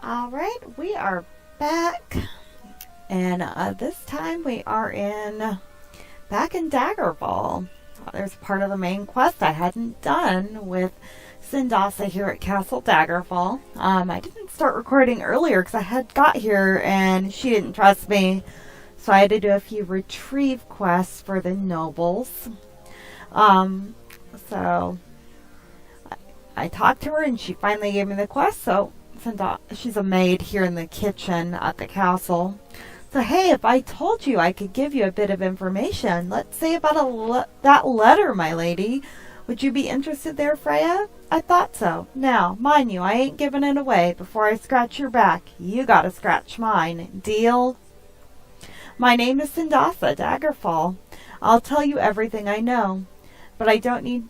All right, we are back, and this time we are back in Daggerfall. There's part of the main quest I hadn't done with Cyndassa here at Castle Daggerfall. I didn't start recording earlier because I had got here and she didn't trust me, so I had to do a few retrieve quests for the nobles. So I talked to her and she finally gave me the quest. So she's a maid here in the kitchen at the castle. So hey, if I told you I could give you a bit of information, let's say about that letter, my lady, would you be interested there, Freya? I thought so. Now, mind you, I ain't giving it away. Before I scratch your back, you gotta scratch mine. Deal? My name is Cyndassa, Daggerfall. I'll tell you everything I know, but I don't need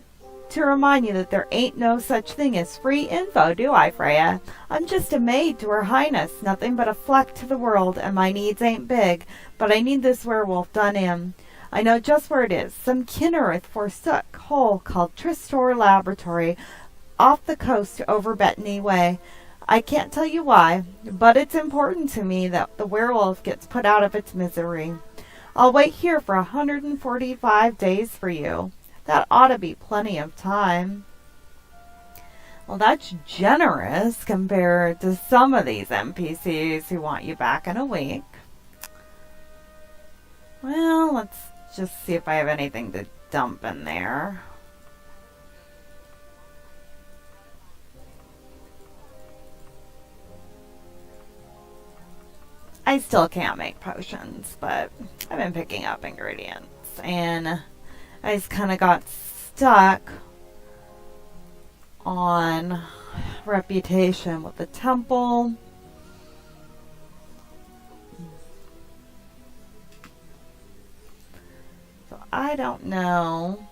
to remind you that there ain't no such thing as free info, do I, Freya? I'm just a maid to Her Highness, nothing but a fleck to the world, and my needs ain't big, but I need this werewolf done in. I know just where it is, some Kinnereth forsook hole called Tristor Laboratory, off the coast over Bettany Way. I can't tell you why, but it's important to me that the werewolf gets put out of its misery. I'll wait here for 145 days for you. That ought to be plenty of time. Well, that's generous compared to some of these NPCs who want you back in a week. Well, let's just see if I have anything to dump in there. I still can't make potions, but I've been picking up ingredients, and I just kind of got stuck on reputation with the temple. So I don't know.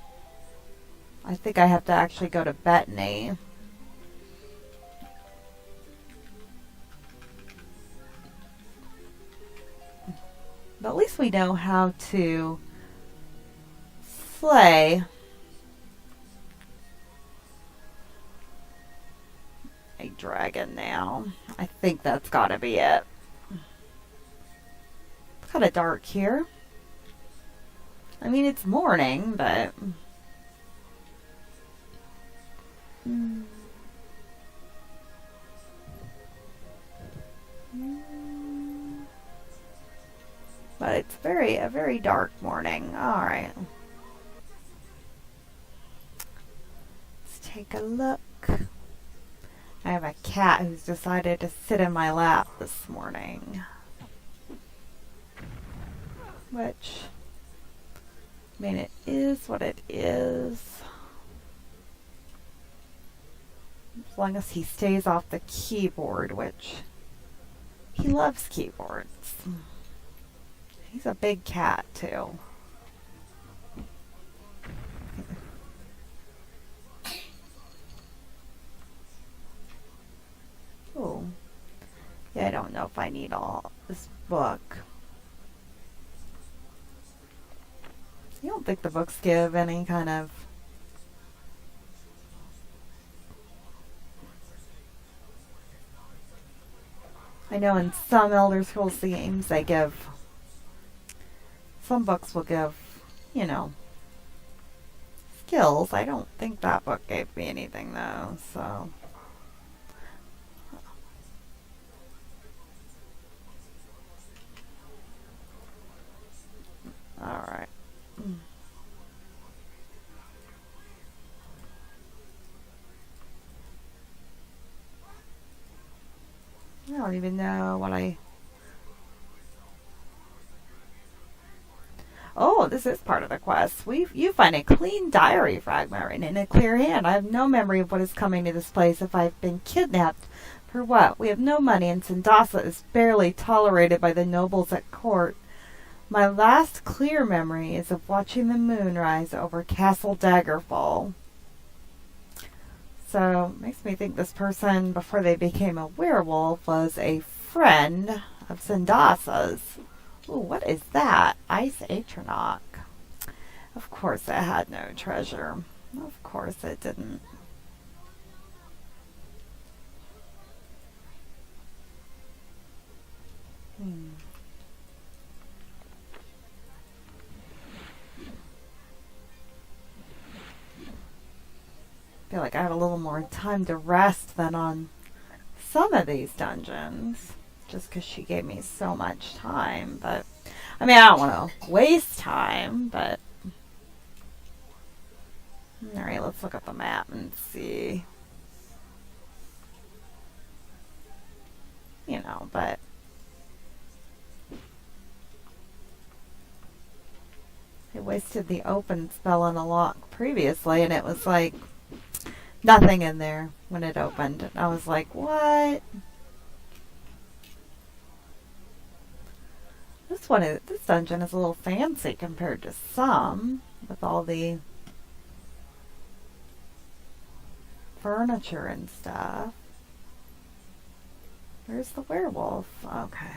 I think I have to actually go to Bettany. But at least we know how to slay a dragon now. I think that's gotta be it. It's kind of dark here. I mean, it's morning, but but it's a very dark morning. All right. Take a look. I have a cat who's decided to sit in my lap this morning. Which, I mean, it is what it is. As long as he stays off the keyboard, which he loves keyboards. He's a big cat, too. Oh, yeah, I don't know if I need all this book. I don't think the books give any kind of I know in some Elder Scrolls games they give, some books will give, you know, skills. I don't think that book gave me anything though, so. Alright. I don't even know what Oh, this is part of the quest. You find a clean diary fragment in a clear hand. I have no memory of what is coming to this place if I've been kidnapped. For what? We have no money, and Cyndassa is barely tolerated by the nobles at court. My last clear memory is of watching the moon rise over Castle Daggerfall. So, makes me think this person, before they became a werewolf, was a friend of Cyndassa's. Ooh, what is that? Ice Atronach. Of course it had no treasure. Of course it didn't. feel like I have a little more time to rest than on some of these dungeons. Just because she gave me so much time. But, I mean, I don't want to waste time, but... Alright, let's look at the map and see. You know, but... I wasted the open spell on a lock previously, and it was like nothing in there when it opened. And I was like, what? This dungeon is a little fancy compared to some, with all the furniture and stuff. Where's the werewolf? Okay.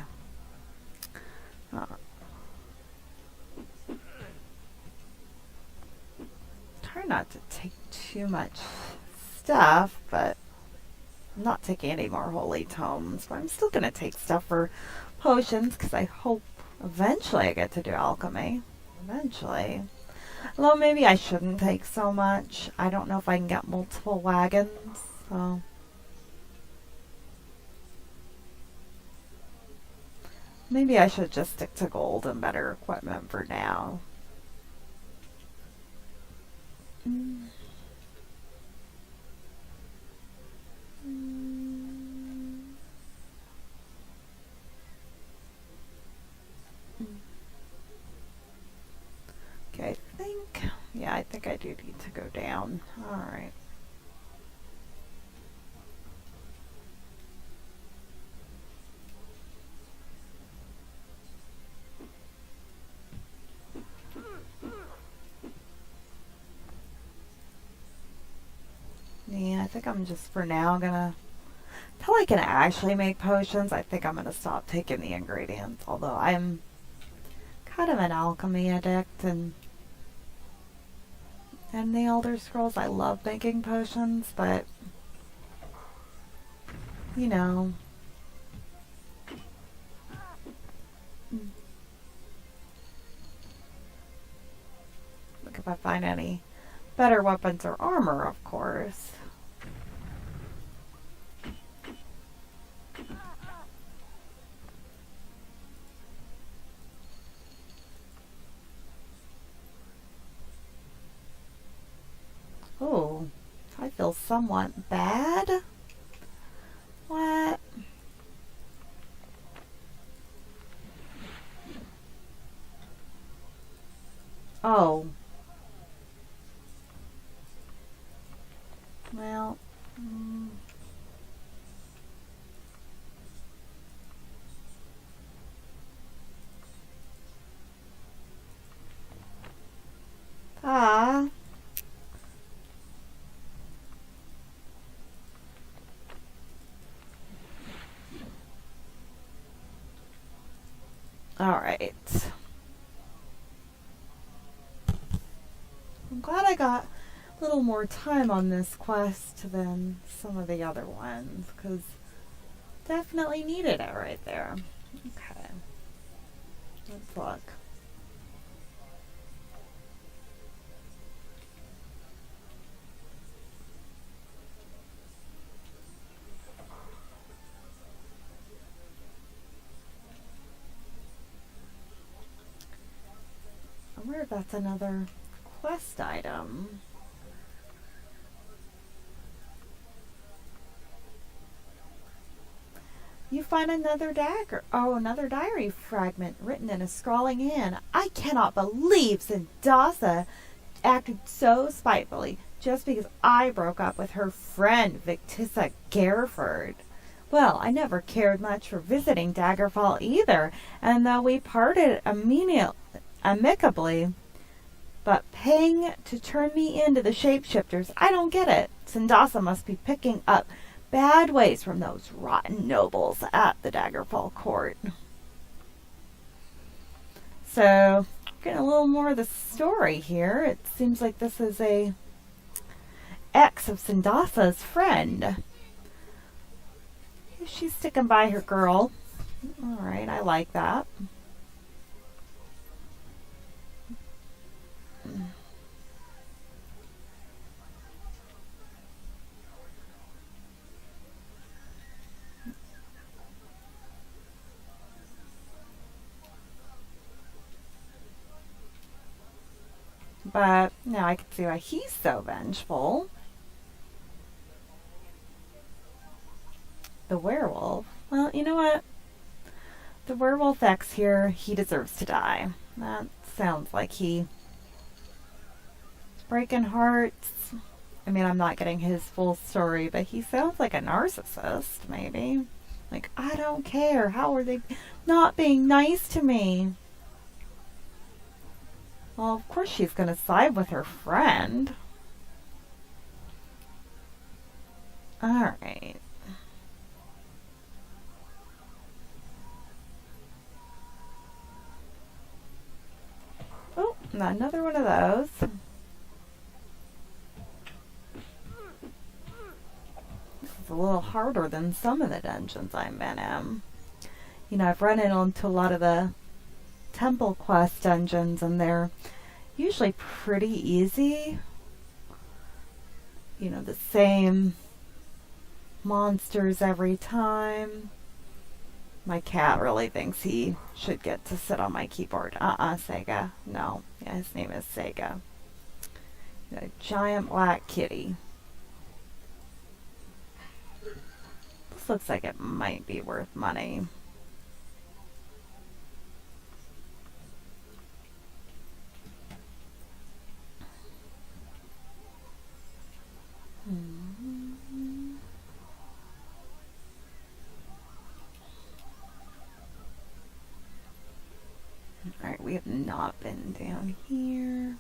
Try not to take too much stuff, but I'm not taking any more holy tomes. But I'm still going to take stuff for potions because I hope eventually I get to do alchemy. Eventually. Although maybe I shouldn't take so much. I don't know if I can get multiple wagons. So maybe I should just stick to gold and better equipment for now. Okay, I think I do need to go down. Alright. Yeah, I think I'm just for now gonna, until I can actually make potions, I think I'm gonna stop taking the ingredients. Although I'm kind of an alchemy addict, and in the Elder Scrolls I love making potions, but you know, look if I find any better weapons or armor, of course. Oh, I feel somewhat bad. What? Oh. Well. Ah. Alright. I'm glad I got a little more time on this quest than some of the other ones, because definitely needed it right there. Okay. Let's look. I wonder if that's another quest item. You find another dagger. Oh, another diary fragment written in a scrawling hand. I cannot believe Cyndassa acted so spitefully just because I broke up with her friend Victissa Gareford. Well, I never cared much for visiting Daggerfall either, and though we parted amicably, but paying to turn me into the shapeshifters, I don't get it. Cyndassa must be picking up bad ways from those rotten nobles at the Daggerfall court. So, getting a little more of the story here. It seems like this is a ex of Cyndassa's friend. She's sticking by her girl. Alright, I like that. But now I can see why he's so vengeful. The werewolf. Well, you know what? The werewolf X here, he deserves to die. That sounds like he's breaking hearts. I mean, I'm not getting his full story, but he sounds like a narcissist, maybe. Like, I don't care. How are they not being nice to me? Well, of course she's going to side with her friend. Alright. Oh, another one of those. This is a little harder than some of the dungeons I've been in. You know, I've run into a lot of the temple quest dungeons, and they're usually pretty easy. You know, the same monsters every time. My cat really thinks he should get to sit on my keyboard. Sega. No. Yeah, his name is Sega. A giant black kitty. This looks like it might be worth money. Alright, we have not been down here.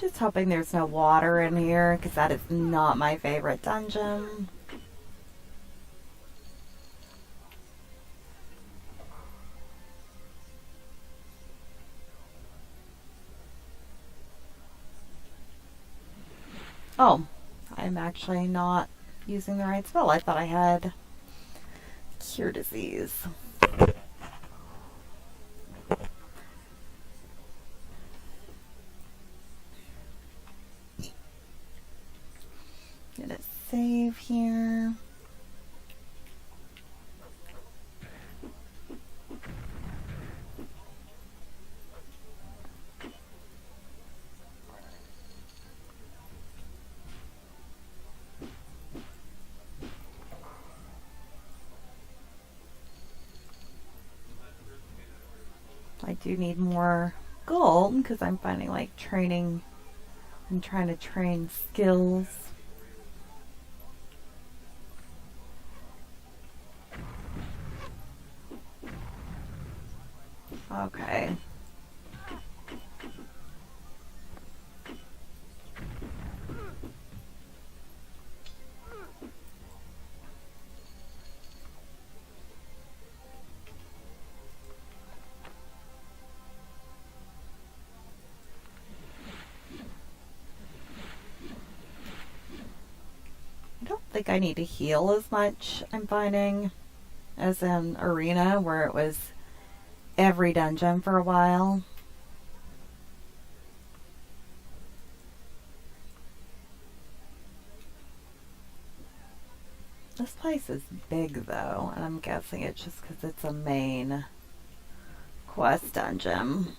Just hoping there's no water in here, because that is not my favorite dungeon. Oh, I'm actually not using the right spell. I thought I had cure disease. Gonna save here. I do need more gold because I'm finding like training. I'm trying to train skills. Okay. I don't think I need to heal as much, I'm finding, as in Arena, where it was every dungeon for a while. This place is big though, and I'm guessing it's just because it's a main quest dungeon.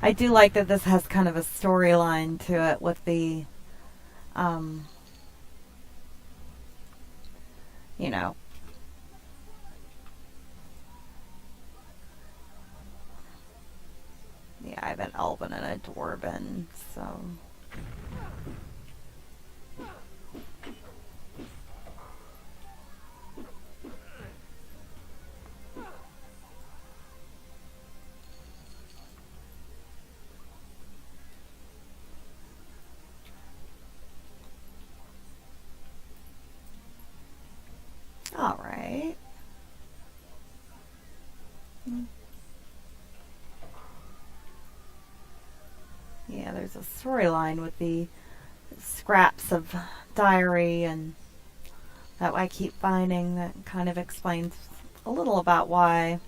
I do like that this has kind of a storyline to it with the, you know, yeah, I have an elven and a dwarven, so. All right. there's a storyline with the scraps of diary and that I keep finding that kind of explains a little about why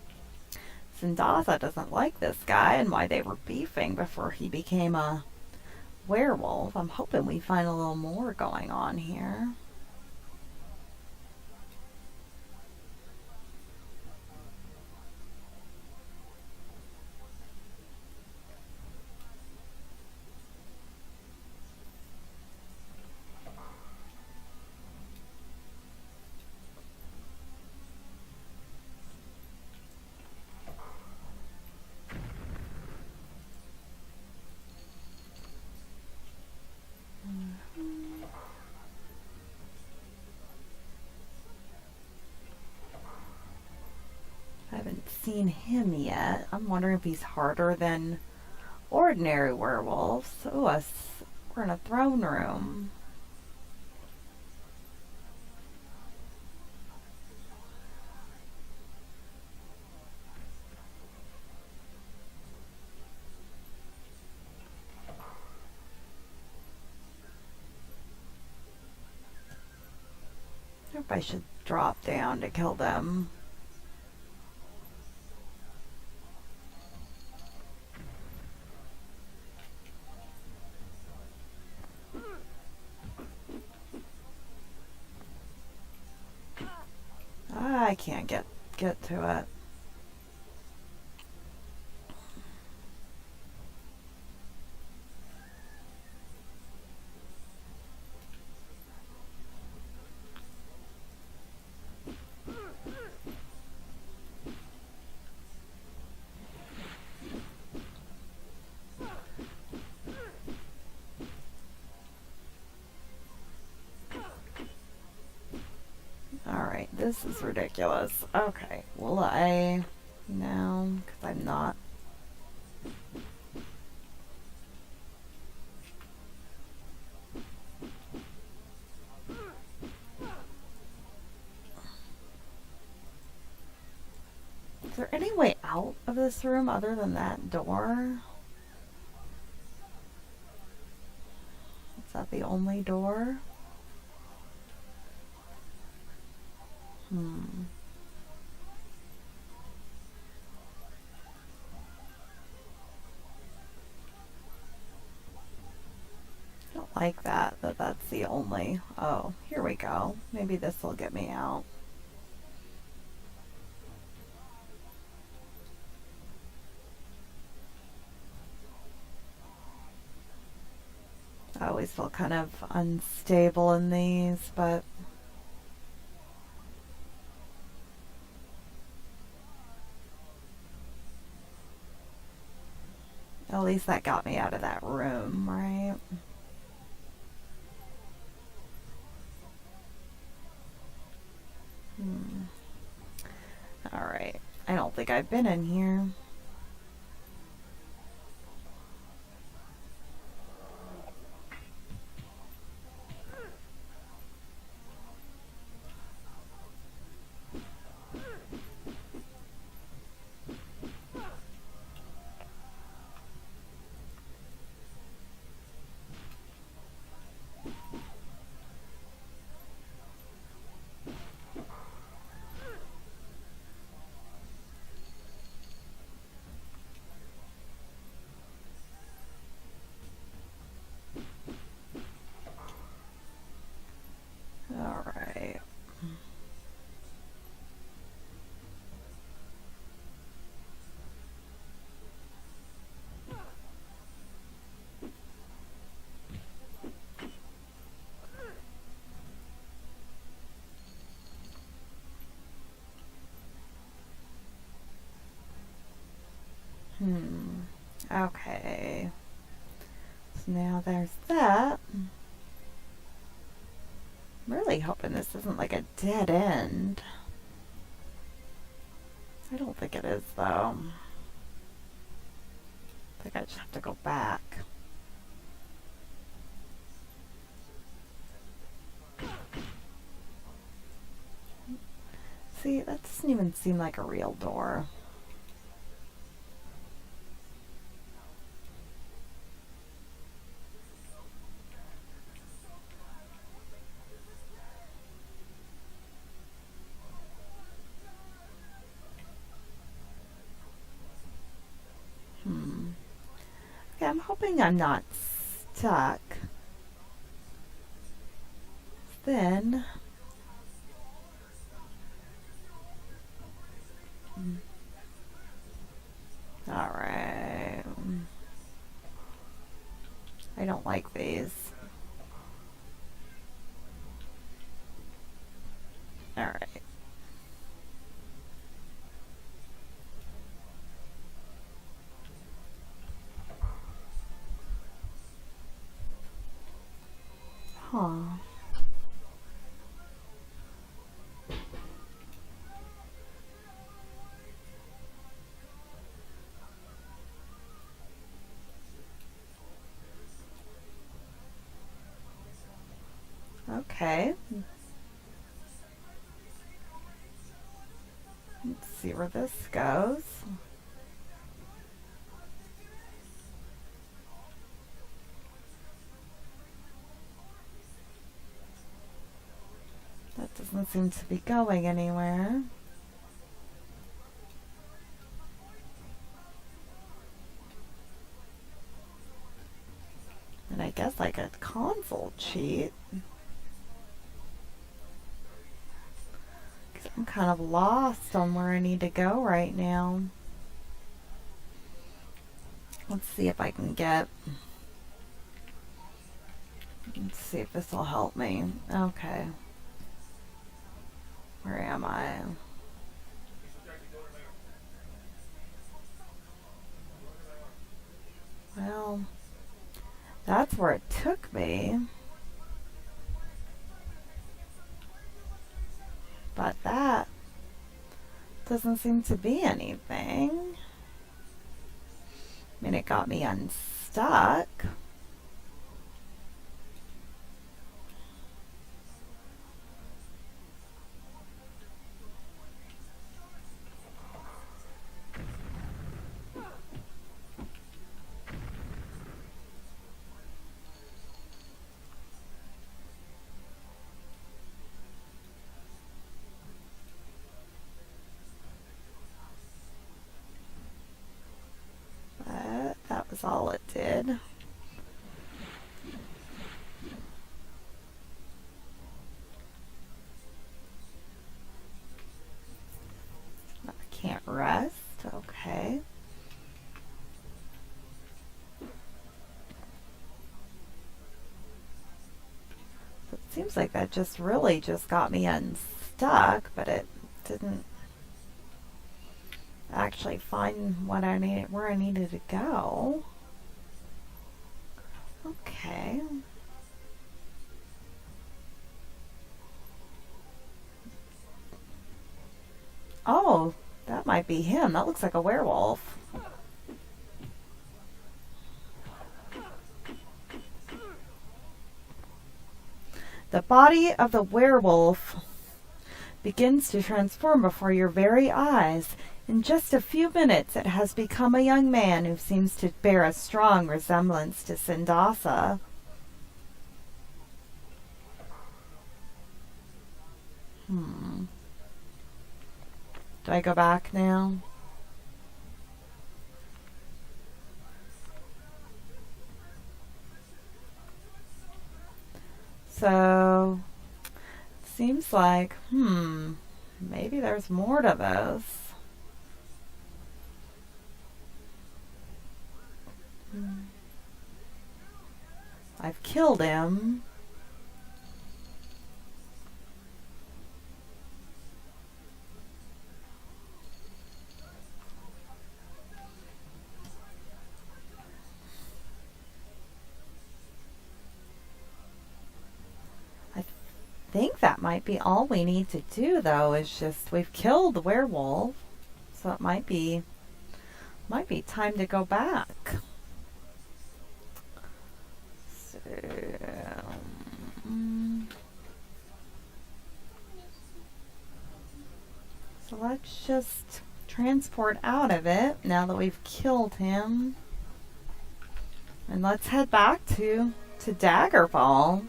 Cyndassa doesn't like this guy and why they were beefing before he became a werewolf. I'm hoping we find a little more going on here. I haven't seen him yet. I'm wondering if he's harder than ordinary werewolves. Oh, we're in a throne room. I hope I should drop down to kill them. I can't get to it. Alright, this is ridiculous. Okay, will I... No, because I'm not. Is there any way out of this room other than that door? Is that the only door? I don't like that's the only... Oh, here we go. Maybe this will get me out. I always feel kind of unstable in these, but... At least that got me out of that room, right? Alright. I don't think I've been in here. Alright. Okay. So now there's that. I'm really hoping this isn't like a dead end. I don't think it is, though. I think I just have to go back. See, that doesn't even seem like a real door. I'm hoping I'm not stuck. Then... Alright. I don't like these. Alright. Huh. Okay. Let's see where this goes. That doesn't seem to be going anywhere. And I guess I could console cheat. Because I'm kind of lost on where I need to go right now. Let's see if I can get... Let's see if this will help me. Okay. Where am I? Well, that's where it took me. But that doesn't seem to be anything. I mean, it got me unstuck. That was all it did. I can't rest. Okay. So it seems like that just really just got me unstuck, but it didn't actually find what I needed, where I needed to go. Okay. Oh, that might be him. That looks like a werewolf. The body of the werewolf begins to transform before your very eyes. In just a few minutes, it has become a young man who seems to bear a strong resemblance to Cyndassa. Do I go back now? So, seems like, maybe there's more to this. I've killed him. I think that might be all we need to do, though, is just we've killed the werewolf, so it might be time to go back. So let's just transport out of it now that we've killed him. And let's head back to Daggerfall.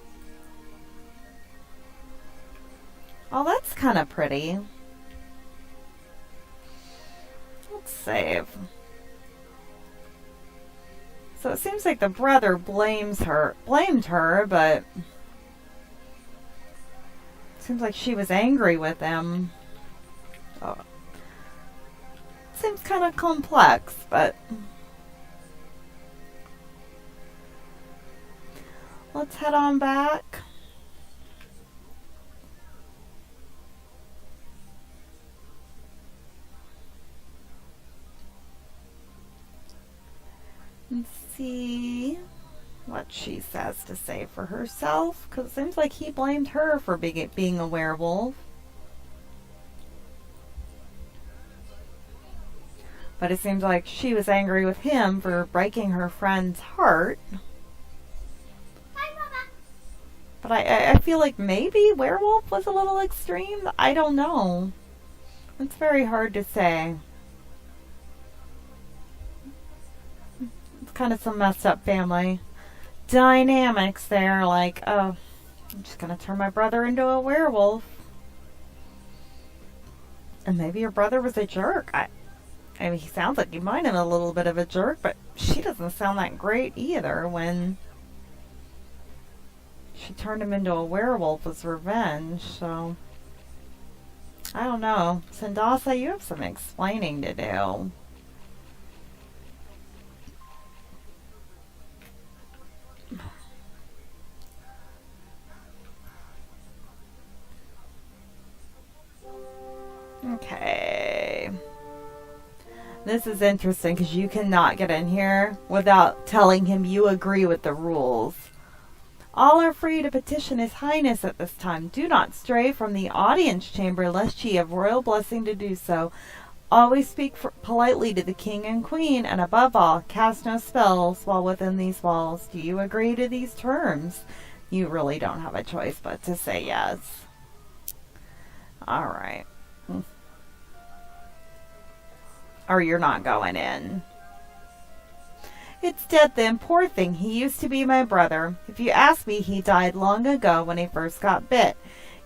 Oh, that's kind of pretty. Let's save. So it seems like the brother blamed her, but it seems like she was angry with him. So it seems kind of complex, but let's head on back. And see what she says to say for herself, because it seems like he blamed her for being a werewolf. But it seems like she was angry with him for breaking her friend's heart. Hi, Mama. But I feel like maybe werewolf was a little extreme. I don't know. It's very hard to say. It's kind of some messed up family dynamics there. Like, oh, I'm just going to turn my brother into a werewolf. And maybe your brother was a jerk. I mean, he sounds like he might have been a little bit of a jerk, but she doesn't sound that great either when she turned him into a werewolf as revenge. So, I don't know. Cyndassa, you have some explaining to do. Okay. This is interesting because you cannot get in here without telling him you agree with the rules. All are free to petition His Highness at this time. Do not stray from the audience chamber lest ye have royal blessing to do so. Always speak politely to the king and queen, and above all, cast no spells while within these walls. Do you agree to these terms? You really don't have a choice but to say yes. Alright. Or you're not going in. It's dead then, poor thing. He used to be my brother. If you ask me, he died long ago when he first got bit.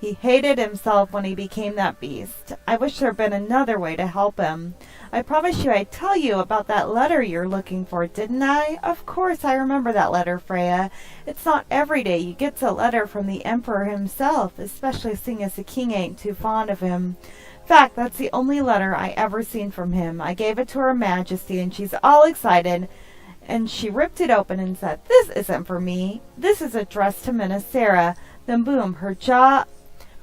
He hated himself when he became that beast. I wish there had been another way to help him. I promised you I'd tell you about that letter you're looking for, didn't I? Of course I remember that letter, Freya. It's not every day you get a letter from the Emperor himself, especially seeing as the king ain't too fond of him. In fact, that's the only letter I ever seen from him. I gave it to Her Majesty, and she's all excited, and she ripped it open and said, "This isn't for me. This is addressed to Minnesera." Then boom, her jaw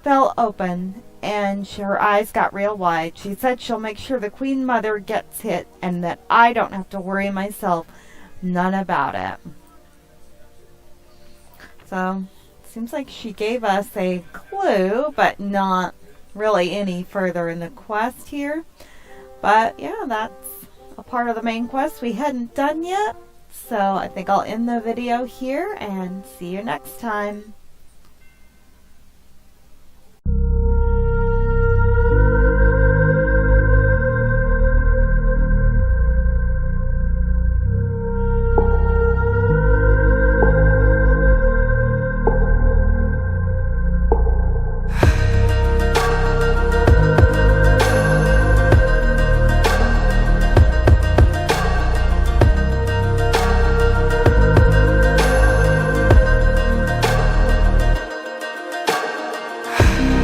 fell open, and her eyes got real wide. She said she'll make sure the Queen Mother gets hit, and that I don't have to worry myself none about it. So, seems like she gave us a clue, but not really any further in the quest here. But yeah, that's a part of the main quest we hadn't done yet. So I think I'll end the video here and see you next time.